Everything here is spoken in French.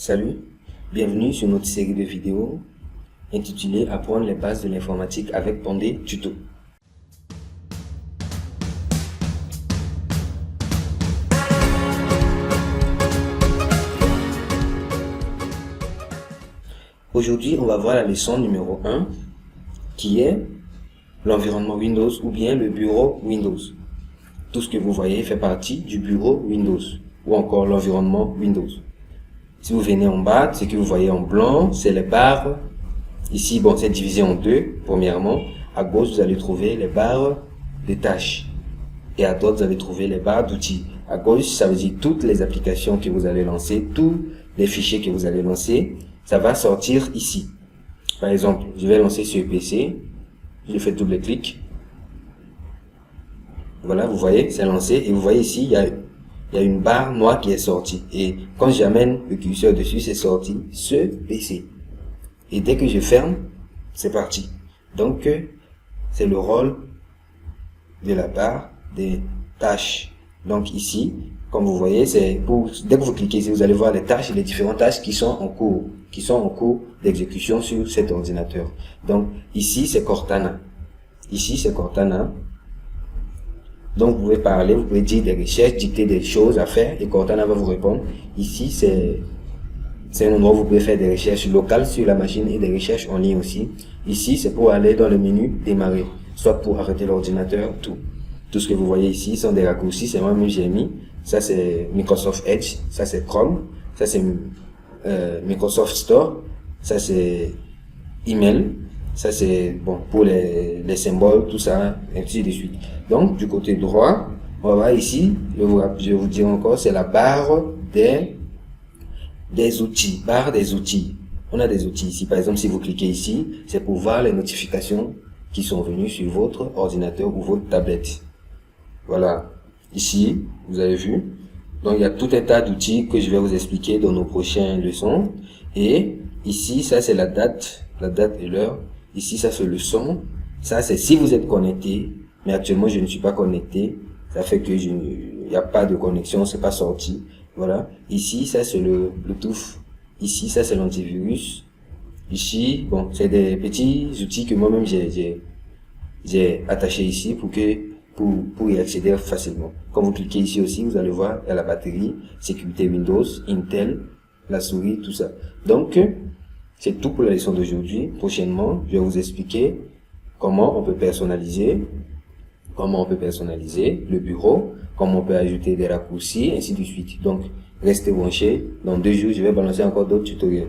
Salut, bienvenue sur notre série de vidéos intitulée Apprendre les bases de l'informatique avec Pondé Tuto. Aujourd'hui, on va voir la leçon numéro 1 qui est l'environnement Windows ou bien le bureau Windows. Tout ce que vous voyez fait partie du bureau Windows ou encore l'environnement Windows. Si vous venez en bas, ce que vous voyez en blanc, c'est les barres. Ici, bon, c'est divisé en deux. Premièrement, à gauche, vous allez trouver les barres de tâches. Et à droite, vous allez trouver les barres d'outils. À gauche, ça veut dire toutes les applications que vous allez lancer, tous les fichiers que vous allez lancer, ça va sortir ici. Par exemple, je vais lancer ce PC. Je fais double-clic. Voilà, vous voyez, c'est lancé. Et vous voyez ici, il y a une barre noire qui est sortie. Et quand j'amène le curseur dessus, c'est sorti ce PC. Et dès que je ferme, c'est parti. Donc, c'est le rôle de la barre des tâches. Donc ici, comme vous voyez, c'est pour dès que vous cliquez ici, vous allez voir les tâches et les différentes tâches qui sont en cours d'exécution sur cet ordinateur. Donc ici, c'est Cortana. Ici, c'est Cortana. Donc vous pouvez parler, vous pouvez dire des recherches, dicter des choses à faire et Cortana va vous répondre. Ici, c'est un endroit où vous pouvez faire des recherches locales sur la machine et des recherches en ligne aussi. Ici, c'est pour aller dans le menu démarrer, soit pour arrêter l'ordinateur, tout. Tout ce que vous voyez ici sont des raccourcis, c'est moi-même j'ai mis. Ça c'est Microsoft Edge, ça c'est Chrome, ça c'est Microsoft Store, ça c'est email, ça c'est bon pour les symboles, tout ça, et ainsi de suite. Donc du côté droit, on va voir ici, je vais vous dire encore, c'est la barre des outils, barre des outils. On a des outils ici, par exemple si vous cliquez ici, c'est pour voir les notifications qui sont venues sur votre ordinateur ou votre tablette. Voilà, ici, vous avez vu. Donc, il y a tout un tas d'outils que je vais vous expliquer dans nos prochaines leçons. Et ici, ça, c'est la date et l'heure. Ici, ça, c'est le son. Ça, c'est si vous êtes connecté. Mais actuellement, je ne suis pas connecté. Ça fait que il n'y a pas de connexion, c'est pas sorti. Voilà. Ici, ça, c'est le Bluetooth. Ici, ça, c'est l'antivirus. Ici, bon, c'est des petits outils que moi-même, j'ai attachés ici pour y accéder facilement. Quand vous cliquez ici aussi, vous allez voir, il y a la batterie, sécurité Windows, Intel, la souris, tout ça. Donc, c'est tout pour la leçon d'aujourd'hui. Prochainement, je vais vous expliquer comment on peut personnaliser le bureau, comment on peut ajouter des raccourcis, ainsi de suite. Donc, restez branchés. Dans 2 jours, je vais balancer encore d'autres tutoriels.